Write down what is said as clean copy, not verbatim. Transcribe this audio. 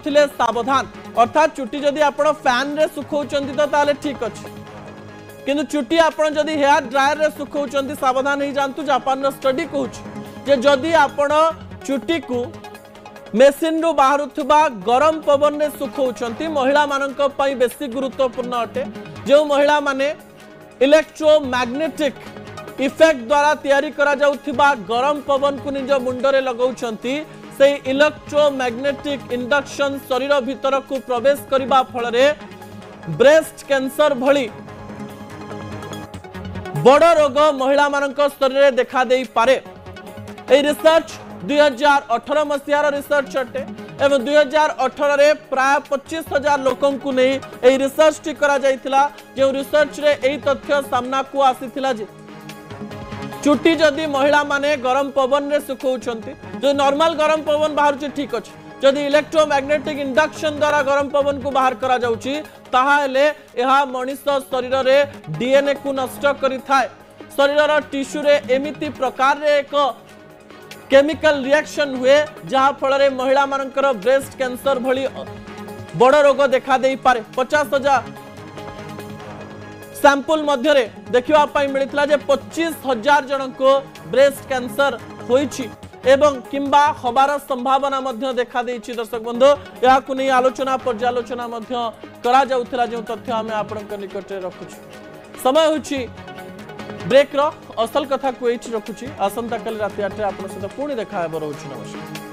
करुथिले सावधान अर्थात चुट्टी जदि आपण फैन रे सुखौचंती तो ताले ठीक अछि किंतु चुट्टी आपण जदि हेयर ड्रायर रे सुखौचंती सावधान ही जानतु जापान रो स्टडी कहूछ जे जदि आपण चुट्टी को मेसिन रु बाहरुथबा गरम पवन रे सुखौचंती महिला मानक पई बेसी गुरुत्वपूर्ण अटे जो महिला माने इलेक्ट्रोमैग्नेटिक इफेक्ट द्वारा तैयारी करा जाउथिबा गरम पवन को निज मुंडरे लगाउछंती से इलेक्ट्रोमैग्नेटिक इंडक्शन शरीर भीतर को प्रवेश करबा फल रे ब्रेस्ट कैंसर भली बड़ रोग महिला मानक शरीर रे देखा देई पारे। ए रिसर्च 2018 मसीहार रिसर्च अटे एवं 2018 रे प्राय 25,000 लोकन को नहीं ए रिसर्च टी करा जाइथिला जो रिसर्च रे एई तथ्य सामना को आसीथिला जे चुट्टी जदि महिला माने गरम पवन रे सुखौछंती जो नॉर्मल गरम पवन बाहर जे ठीक अछि जदि इलेक्ट्रोमैग्नेटिक इंडक्शन द्वारा गरम पवन को बाहर करा जाउची ताहाले एहा मनुष्य शरीर रे डीएनए को नष्ट करि थाए शरीर टिश्यू रे एमिति प्रकार रे एक केमिकल रिएक्शन हुए जहा फल रे महिला मानकर ब्रेस्ट कैंसर भली बड़ रोग देखा देई पारे। 50,000 सैंपल मध्य रे देखिबा पई मिलितला जे 25,000 जन को ब्रेस्ट कैंसर होईछि एवं किंबा हबार संभावना मध्य देखा देइछि। दर्शक बंधु या को नै आलोचना पर्यालोचना मध्य करा जाउथला जे तथ्य हमें आपनक निकट रे रखुछु। समय होछि ब्रेक रो असल कथा को एछि रखुछि। आसंता कल राति 8 आपन सहित पुणी देखा हेबो रहउछि। नमस्कार।